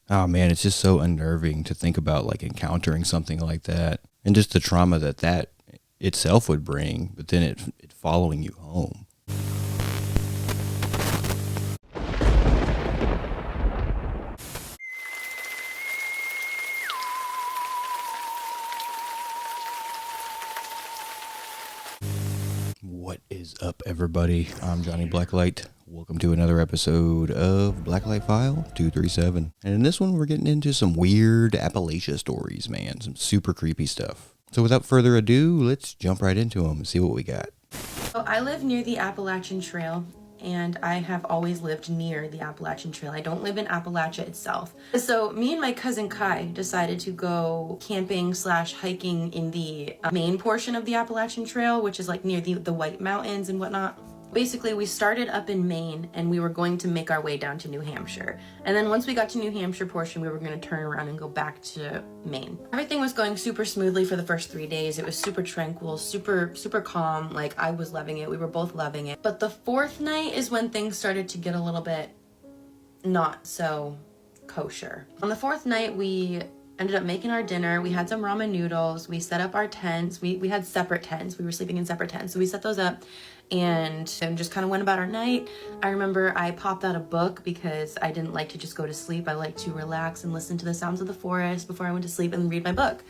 Oh man, it's just so unnerving to think about like encountering something like that and just the trauma that that itself would bring, but then it following you home. What is up, everybody? I'm Johnny Blacklight. Welcome to another episode of Blacklight File 237. And in this one, we're getting into some weird Appalachia stories, man. Some super creepy stuff. So without further ado, let's jump right into them and see what we got. So I live near the Appalachian Trail, and I have always lived near the Appalachian Trail. I don't live in Appalachia itself. So me and my cousin Kai decided to go camping / hiking in the main portion of the Appalachian Trail, which is like near the White Mountains and whatnot. Basically, we started up in Maine and we were going to make our way down to New Hampshire. And then once we got to New Hampshire portion, we were going to turn around and go back to Maine. Everything was going super smoothly for the first 3 days. It was super tranquil, super calm. Like, I was loving it. We were both loving it. But the fourth night is when things started to get a little bit not so kosher. On the fourth night, we ended up making our dinner. We had some ramen noodles. We set up our tents. We had separate tents. We were sleeping in separate tents. So we set those up and just kind of went about our night. I remember I popped out a book because I didn't like to just go to sleep. I like to relax and listen to the sounds of the forest before I went to sleep and read my book.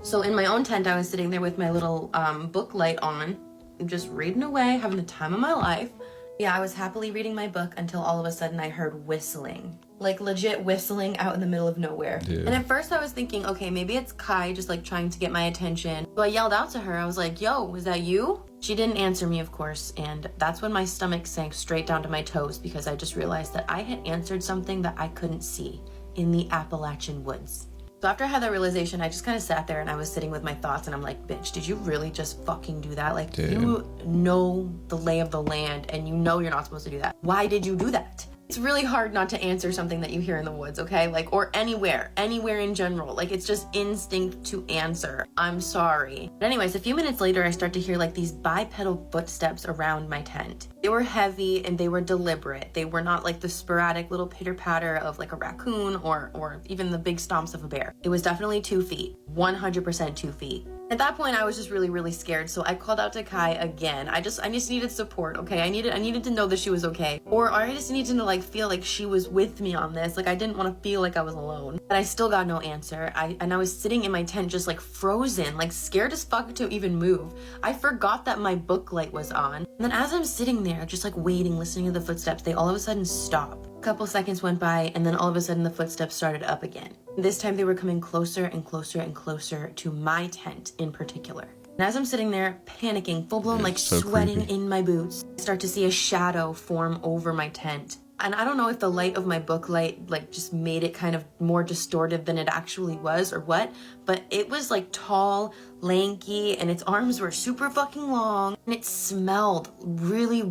So in my own tent, I was sitting there with my little book light on, just reading away, having the time of my life. Yeah, I was happily reading my book until all of a sudden I heard whistling. Like legit whistling out in the middle of nowhere. Yeah. And at first I was thinking, okay, maybe it's Kai just like trying to get my attention. So I yelled out to her. I was like, yo, was that you? She didn't answer me, of course. And that's when my stomach sank straight down to my toes because I just realized that I had answered something that I couldn't see in the Appalachian woods. So after I had that realization, I just kind of sat there and I was sitting with my thoughts and I'm like, bitch, did you really just fucking do that? Like, you know the lay of the land and you know you're not supposed to do that. Why did you do that? It's really hard not to answer something that you hear in the woods, okay? Like, or anywhere in general. Like, it's just instinct to answer. I'm sorry. But anyways, a few minutes later, I start to hear like these bipedal footsteps around my tent. They were heavy and they were deliberate. They were not like the sporadic little pitter patter of like a raccoon or even the big stomps of a bear. It was definitely 2 feet, 100% 2 feet. At that point, I was just really scared, so I called out to Kai again. I just needed support, okay? I needed to know that she was okay. Or I just needed to like feel like she was with me on this. Like I didn't want to feel like I was alone. But I still got no answer. And I was sitting in my tent just like frozen, like scared as fuck to even move. I forgot that my book light was on. And then as I'm sitting there, just like waiting, listening to the footsteps, they all of a sudden stop. A couple seconds went by, and then all of a sudden the footsteps started up again. This time they were coming closer and closer to my tent in particular. And as I'm sitting there panicking, full-blown like so sweating creepy in my boots, I start to see a shadow form over my tent. And I don't know if the light of my book light like just made it kind of more distorted than it actually was or what, but it was like tall, lanky, and its arms were super fucking long, and it smelled really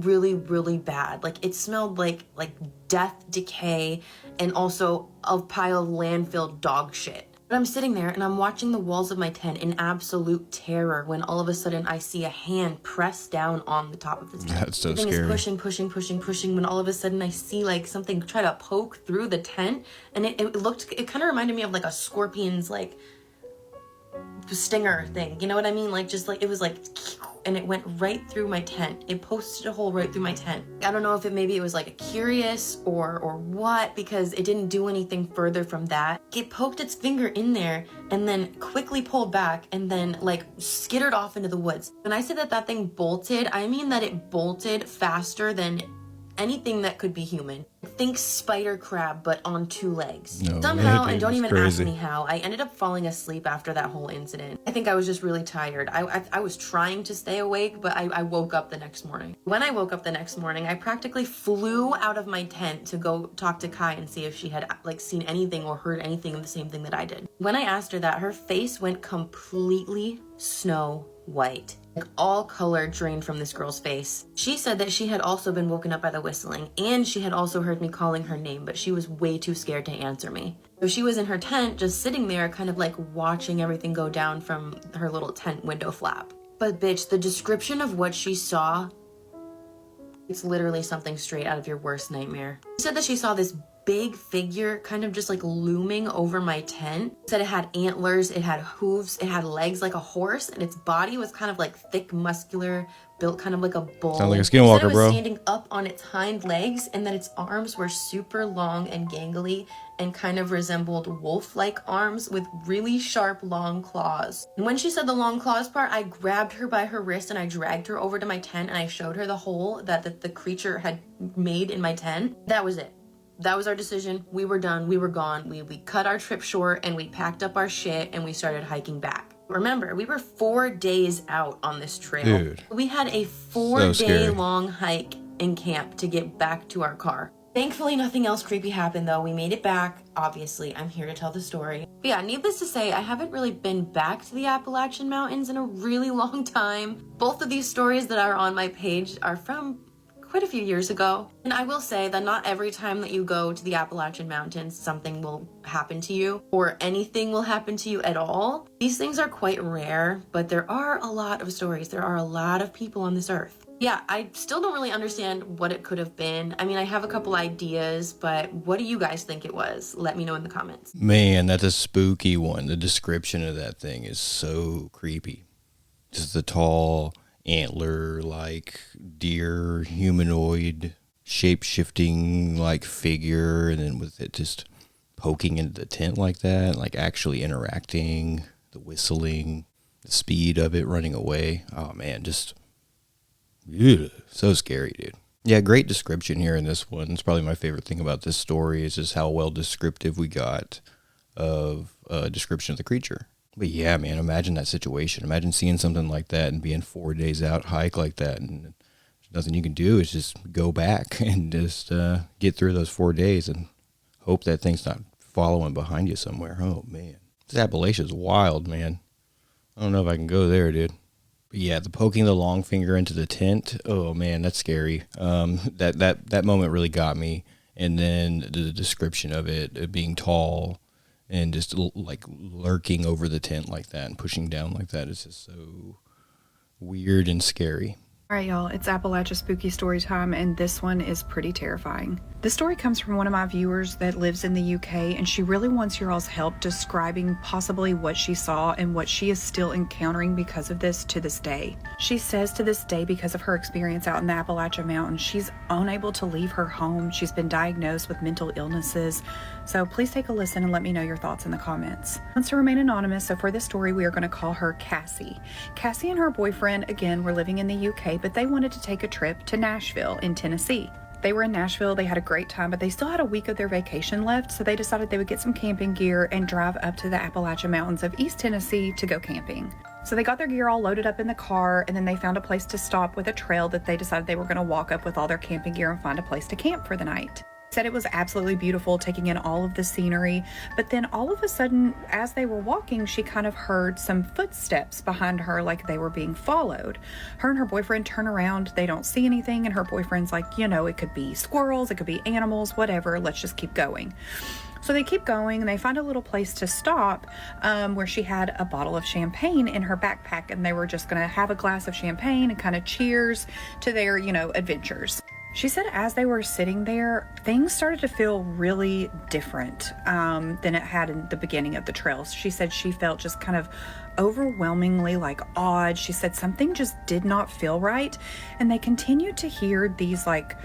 bad. Like it smelled like death, decay, and also a pile of landfill dog shit. But I'm sitting there and I'm watching the walls of my tent in absolute terror when all of a sudden I see a hand press down on the top of the tent. That's so scary. scary. Is pushing when all of a sudden I see like something try to poke through the tent, and it kind of reminded me of like a scorpion's like stinger thing, you know what I mean? Like just like it was like, and it went right through my tent. It posted a hole right through my tent. I don't know if maybe it was like a curious or what, because it didn't do anything further from that. It poked its finger in there and then quickly pulled back and then like skittered off into the woods. When I say that thing bolted, I mean that it bolted faster than anything that could be human. Think spider crab, but on 2 legs. No, somehow, and don't even ask me how, I ended up falling asleep after that whole incident. I think I was just really tired. I was trying to stay awake, but I woke up the next morning. When I woke up the next morning, I practically flew out of my tent to go talk to Kai and see if she had like seen anything or heard anything of the same thing that I did. When I asked her that, her face went completely snow white. Like all color drained from this girl's face. She said that she had also been woken up by the whistling, and she had also heard me calling her name, but she was way too scared to answer me. So she was in her tent just sitting there kind of like watching everything go down from her little tent window flap. But bitch, the description of what she saw, it's literally something straight out of your worst nightmare. She said that she saw this big figure kind of just like looming over my tent. It said it had antlers, it had hooves, it had legs like a horse, and its body was kind of like thick, muscular, built kind of like a bull. Sounds like a skinwalker, it was bro. Standing up on its hind legs, and then its arms were super long and gangly and kind of resembled wolf-like arms with really sharp, long claws. And when she said the long claws part, I grabbed her by her wrist and I dragged her over to my tent and I showed her the hole that the creature had made in my tent. That was it. That was our decision. We were done. We were gone. We cut our trip short and we packed up our shit and we started hiking back. Remember, we were 4 days out on this trail. Dude. We had a 4-day long hike and camp to get back to our car. Thankfully, nothing else creepy happened though. We made it back. Obviously, I'm here to tell the story. But yeah, needless to say, I haven't really been back to the Appalachian Mountains in a really long time. Both of these stories that are on my page are from quite a few years ago. And I will say that not every time that you go to the Appalachian Mountains, something will happen to you or anything will happen to you at all. These things are quite rare, but there are a lot of stories. There are a lot of people on this earth. Yeah, I still don't really understand what it could have been. I mean, I have a couple ideas, but what do you guys think it was? Let me know in the comments. Man, that's a spooky one. The description of that thing is so creepy. Just the tall, antler-like, deer, humanoid, shape-shifting, like, figure, and then with it just poking into the tent like that, like actually interacting, the whistling, the speed of it running away. Oh, man, just... Ew, so scary, dude. Yeah, great description here in this one. It's probably my favorite thing about this story is just how well descriptive we got of a description of the creature. But yeah, man, imagine that situation. Imagine seeing something like that and being 4 days out hike like that, and there's nothing you can do. It's just go back and just get through those 4 days and hope that thing's not following behind you somewhere. Oh, man. This Appalachia's wild, man. I don't know if I can go there, dude. Yeah, the poking the long finger into the tent. Oh man, that's scary. That moment really got me. And then the description of it being tall and just like lurking over the tent like that and pushing down like that is just so weird and scary. All right, y'all, it's Appalachia Spooky Story time, and this one is pretty terrifying. This story comes from one of my viewers that lives in the UK, and she really wants your all's help describing possibly what she saw and what she is still encountering because of this to this day. She says to this day, because of her experience out in the Appalachia Mountains, she's unable to leave her home. She's been diagnosed with mental illnesses. So please take a listen and let me know your thoughts in the comments. Wants to remain anonymous, so for this story, we are going to call her Cassie. Cassie and her boyfriend, again, were living in the UK, but they wanted to take a trip to Nashville in Tennessee. They were in Nashville, they had a great time, but they still had a week of their vacation left, so they decided they would get some camping gear and drive up to the Appalachian Mountains of East Tennessee to go camping. So they got their gear all loaded up in the car, and then they found a place to stop with a trail that they decided they were going to walk up with all their camping gear and find a place to camp for the night. Said it was absolutely beautiful, taking in all of the scenery, but then all of a sudden, as they were walking, she kind of heard some footsteps behind her, like they were being followed. Her and her boyfriend turn around, they don't see anything, and her boyfriend's like, you know, it could be squirrels, it could be animals, whatever, let's just keep going. So they keep going, and they find a little place to stop where she had a bottle of champagne in her backpack, and they were just going to have a glass of champagne and kind of cheers to their, you know, adventures. She said as they were sitting there, things started to feel really different than it had in the beginning of the trails. She said she felt just kind of overwhelmingly like odd. She said something just did not feel right. And they continued to hear these like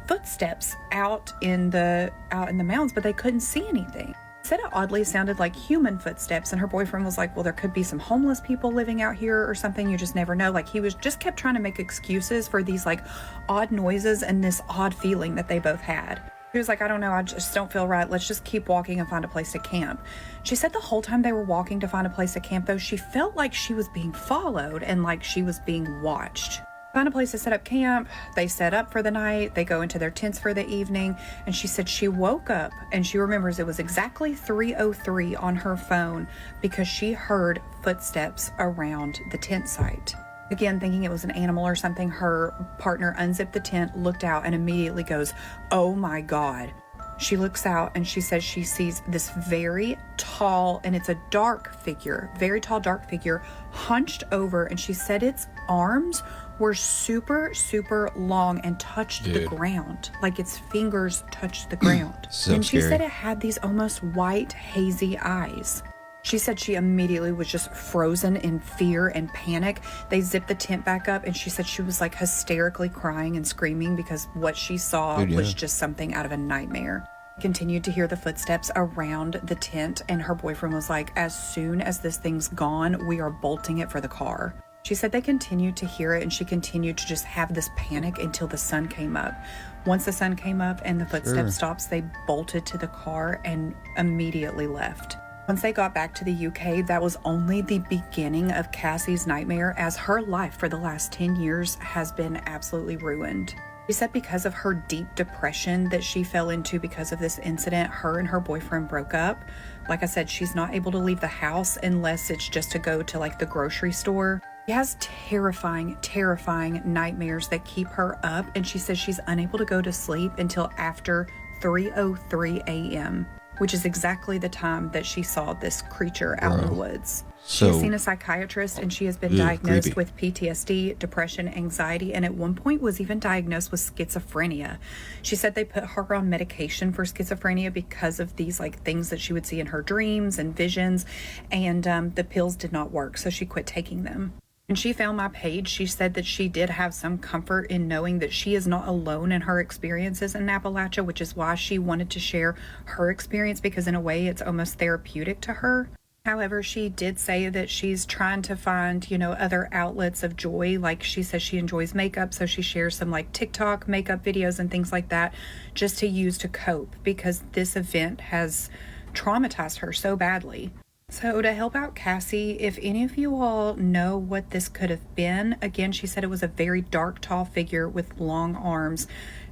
footsteps out in the mountains, but they couldn't see anything. Said it oddly sounded like human footsteps, and her boyfriend was like, well, there could be some homeless people living out here or something, you just never know. Like he was just kept trying to make excuses for these like odd noises and this odd feeling that they both had. He was like, I don't know, I just don't feel right, let's just keep walking and find a place to camp. She said the whole time they were walking to find a place to camp though, she felt like she was being followed and like she was being watched. Found a place to set up camp, they set up for the night, they go into their tents for the evening, and she said she woke up and she remembers it was exactly 3:03 on her phone because she heard footsteps around the tent site. Again, thinking it was an animal or something, her partner unzipped the tent, looked out, and immediately goes, oh my God. She looks out and she says she sees this very tall, and it's a dark figure, very tall, dark figure, hunched over. And she said its arms were super, super long and touched the ground. Like its fingers touched the ground. So and she scary. said it had these almost white, hazy eyes. She said she immediately was just frozen in fear and panic. They zipped the tent back up, and she said she was like hysterically crying and screaming because what she saw was just something out of a nightmare. Continued to hear the footsteps around the tent, and her boyfriend was like, as soon as this thing's gone, we are bolting it for the car. She said they continued to hear it, and she continued to just have this panic until the sun came up. Once the sun came up and the footsteps stopped, they bolted to the car and immediately left. Once they got back to the UK, that was only the beginning of Cassie's nightmare, as her life for the last 10 years has been absolutely ruined. She said because of her deep depression that she fell into because of this incident, her and her boyfriend broke up. Like I said, she's not able to leave the house unless it's just to go to like the grocery store. She has terrifying, terrifying nightmares that keep her up, and she says she's unable to go to sleep until after 3:03 a.m., which is exactly the time that she saw this creature out in the woods. She has seen a psychiatrist, and she has been diagnosed with PTSD, depression, anxiety, and at one point was even diagnosed with schizophrenia. She said they put her on medication for schizophrenia because of these like things that she would see in her dreams and visions, and the pills did not work, so she quit taking them. When she found my page, she said that she did have some comfort in knowing that she is not alone in her experiences in Appalachia, which is why she wanted to share her experience, because in a way it's almost therapeutic to her. However, she did say that she's trying to find, other outlets of joy. Like she says she enjoys makeup, so she shares some like TikTok makeup videos and things like that just to use to cope, because this event has traumatized her so badly. So to help out Cassie, if any of you all know what this could have been, again, she said it was a very dark, tall figure with long arms.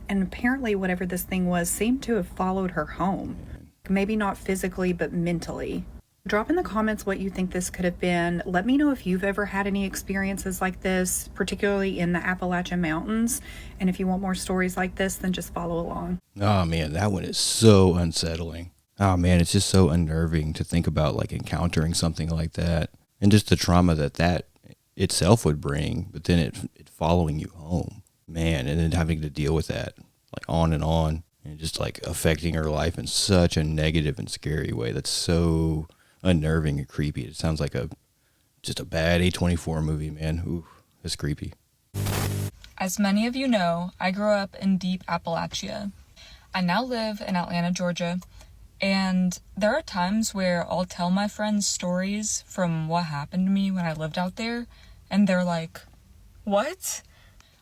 And apparently whatever this thing was seemed to have followed her home. Maybe not physically, but mentally. Drop in the comments what you think this could have been. Let me know if you've ever had any experiences like this, particularly in the Appalachian Mountains. And if you want more stories like this, then just follow along. Oh man, that one is so unsettling. Oh man, it's just so unnerving to think about like encountering something like that, and just the trauma that itself would bring, but then it following you home, man, and then having to deal with that like on, and just like affecting her life in such a negative and scary way. That's so unnerving and creepy. It sounds like just a bad A24 movie, man. Ooh, it's creepy. As many of you know, I grew up in deep Appalachia. I now live in Atlanta, Georgia. And there are times where I'll tell my friends stories from what happened to me when I lived out there, and they're like, what?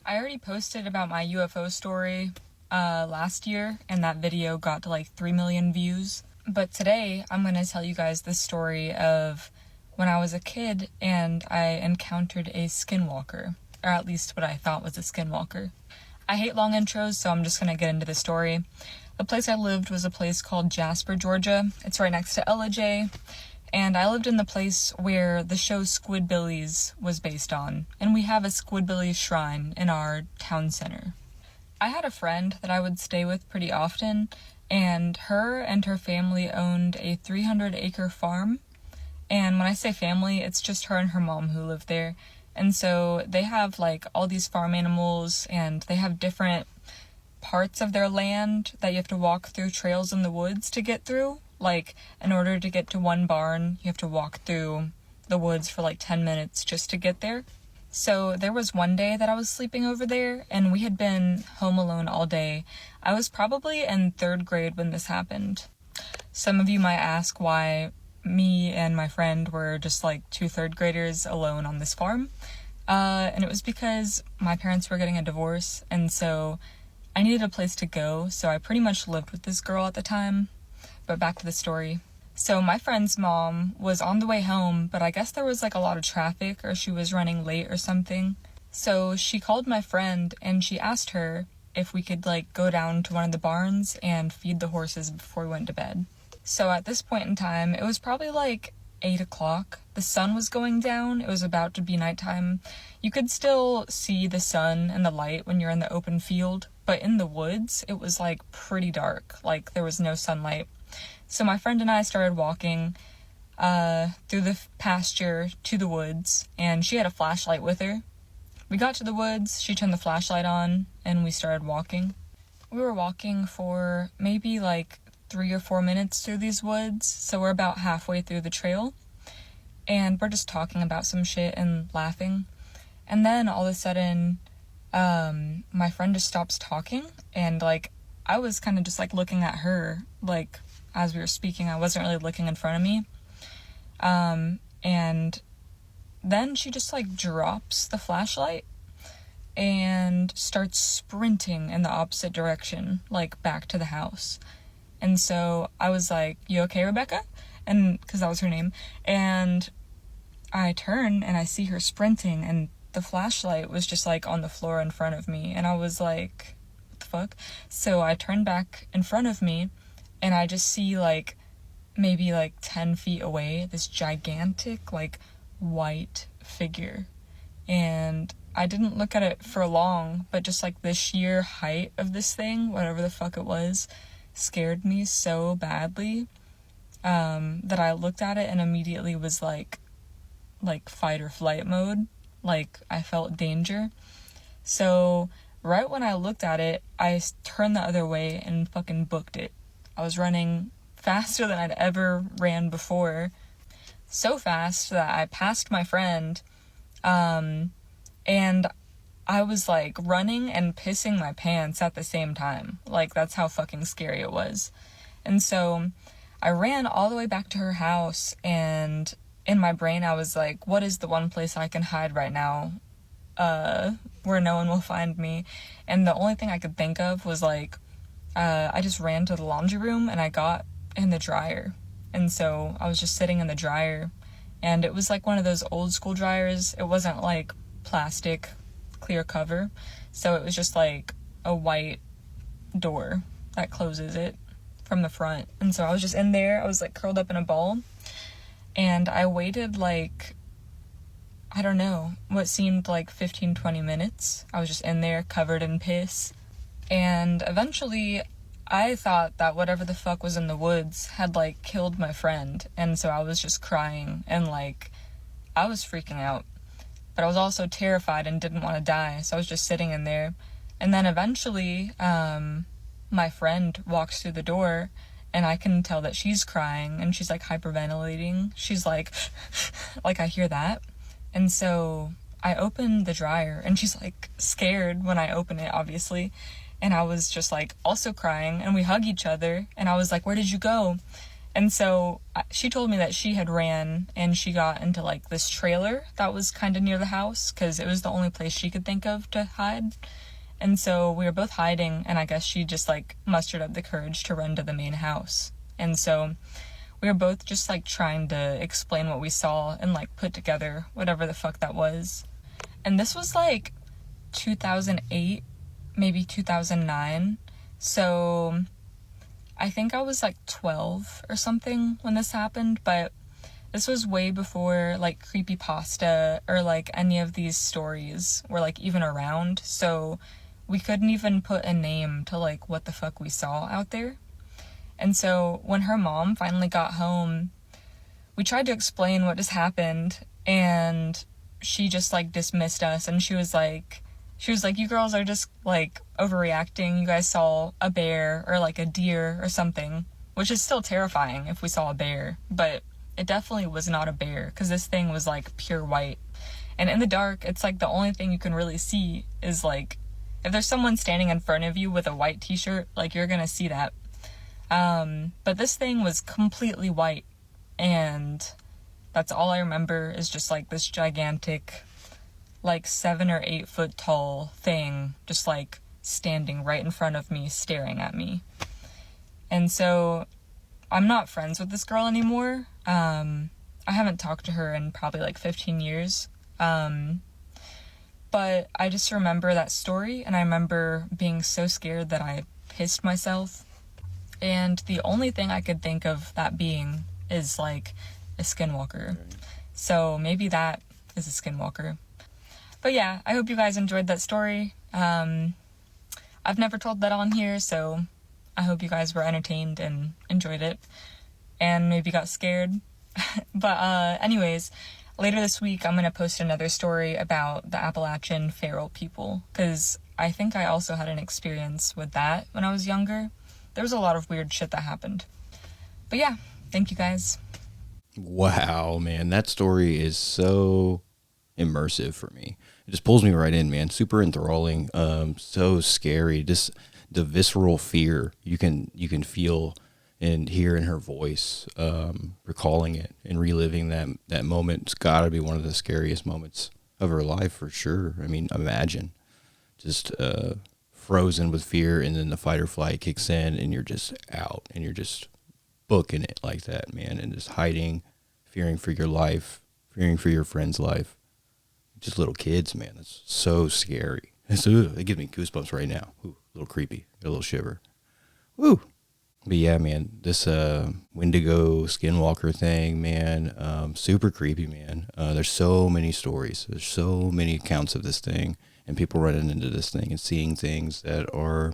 I already posted about my UFO story last year, and that video got to like 3 million views. But today, I'm going to tell you guys the story of when I was a kid and I encountered a skinwalker, or at least what I thought was a skinwalker. I hate long intros, so I'm just going to get into the story. The place I lived was a place called Jasper, Georgia. It's right next to LJ, and I lived in the place where the show Squidbillies was based on, and we have a Squidbillies shrine in our town center. I had a friend that I would stay with pretty often, and her family owned a 300-acre farm, and when I say family, it's just her and her mom who live there, and so they have like all these farm animals, and they have different parts of their land that you have to walk through trails in the woods to get through. Like, in order to get to one barn, you have to walk through the woods for like 10 minutes just to get there. So there was one day that I was sleeping over there, and we had been home alone all day. I was probably in 3rd grade when this happened. Some of you might ask why me and my friend were just like 2 3rd graders alone on this farm. And it was because my parents were getting a divorce, and so I needed a place to go, so I pretty much lived with this girl at the time. But back to the story. So my friend's mom was on the way home, but I guess there was like a lot of traffic, or she was running late or something. So she called my friend and she asked her if we could like go down to one of the barns and feed the horses before we went to bed. So at this point in time, it was probably like 8 o'clock. The sun was going down. It was about to be nighttime. You could still see the sun and the light when you're in the open field. but in the woods, it was like pretty dark. Like there was no sunlight. So my friend and I started walking through the pasture to the woods, and she had a flashlight with her. We got to the woods, she turned the flashlight on, and we started walking. We were walking for maybe like 3 or 4 minutes through these woods, so we're about halfway through the trail, and we're just talking about some shit and laughing. And then all of a sudden, my friend just stops talking, and like I was kind of just like looking at her, like as we were speaking. I wasn't really looking in front of me. And then she just like drops the flashlight and starts sprinting in the opposite direction, like back to the house. And so I was like, "You okay, Rebecca?" And because that was her name. And I turn and I see her sprinting, and the flashlight was just like on the floor in front of me. And I was like, what the fuck? So I turn back in front of me, and I just see like maybe like 10 feet away this gigantic like white figure. And I didn't look at it for long, but just like the sheer height of this thing, whatever the fuck it was, scared me so badly that I looked at it and immediately was like fight or flight mode. Like I felt danger. So right when I looked at it, I turned the other way and fucking booked it. I was running faster than I'd ever ran before. So fast that I passed my friend, and I was like running and pissing my pants at the same time. Like that's how fucking scary it was. And so I ran all the way back to her house, and in my brain I was like, what is the one place I can hide right now where no one will find me? And the only thing I could think of was like I just ran to the laundry room and I got in the dryer. And so I was just sitting in the dryer, and it was like one of those old school dryers. It wasn't like plastic clear cover, so it was just like a white door that closes it from the front. And so I was just in there. I was like curled up in a ball, and I waited like, I don't know, what seemed like 15-20 minutes. I was just in there covered in piss, and eventually I thought that whatever the fuck was in the woods had like killed my friend. And so I was just crying, and like I was freaking out, but I was also terrified and didn't want to die. So I was just sitting in there. And then eventually my friend walks through the door, and I can tell that she's crying and she's like hyperventilating. She's like like I hear that. And so I open the dryer, and she's like scared when I open it, obviously. And I was just like also crying, and we hug each other, and I was like, where did you go? And so she told me that she had ran and she got into like this trailer that was kind of near the house, because it was the only place she could think of to hide. And so we were both hiding, and I guess she just like mustered up the courage to run to the main house. And so we were both just like trying to explain what we saw and like put together whatever the fuck that was. And this was like 2008, maybe 2009. So I think I was like 12 or something when this happened, but this was way before like creepypasta or like any of these stories were like even around. So we couldn't even put a name to like what the fuck we saw out there. And so when her mom finally got home, we tried to explain what just happened, and she just like dismissed us, and she was like, you girls are just like overreacting. You guys saw a bear or like a deer or something, which is still terrifying if we saw a bear, but it definitely was not a bear, because this thing was like pure white. And in the dark, it's like the only thing you can really see is like, if there's someone standing in front of you with a white t-shirt, like you're gonna see that. But this thing was completely white, and that's all I remember is just like this gigantic, like 7 or 8 foot tall thing just like standing right in front of me, staring at me. And so I'm not friends with this girl anymore. I haven't talked to her in probably like 15 years. But I just remember that story, and I remember being so scared that I pissed myself. And the only thing I could think of that being is like a skinwalker. So maybe that is a skinwalker. But yeah, I hope you guys enjoyed that story. I I've never told that on here, so I hope you guys were entertained and enjoyed it, and maybe got scared. But anyways, later this week I'm gonna post another story about the Appalachian feral people, because I think I also had an experience with that when I was younger. There was a lot of weird shit that happened. But yeah, thank you guys. Wow, man, that story is so immersive for me. It just pulls me right in, man. Super enthralling, so scary. Just the visceral fear you can feel and hear in her voice, recalling it and reliving that moment. It's got to be one of the scariest moments of her life for sure. I mean, imagine just frozen with fear, and then the fight or flight kicks in, and you're just out, and you're just booking it like that, man, and just hiding, fearing for your life, fearing for your friend's life. Just little kids, man. That's so scary. It gives me goosebumps right now. Ooh, a little creepy, a little shiver. Woo. But yeah, man, this Wendigo Skinwalker thing, man, super creepy, man. There's so many stories. There's so many accounts of this thing, and people running into this thing and seeing things that are,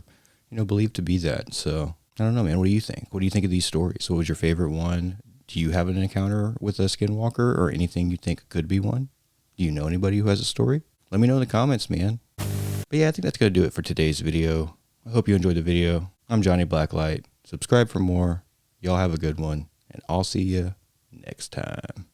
believed to be that. So I don't know, man. What do you think? What do you think of these stories? What was your favorite one? Do you have an encounter with a Skinwalker or anything you think could be one? Do you know anybody who has a story? Let me know in the comments, man. But yeah, I think that's going to do it for today's video. I hope you enjoyed the video. I'm Johnny Blacklight. Subscribe for more. Y'all have a good one, and I'll see you next time.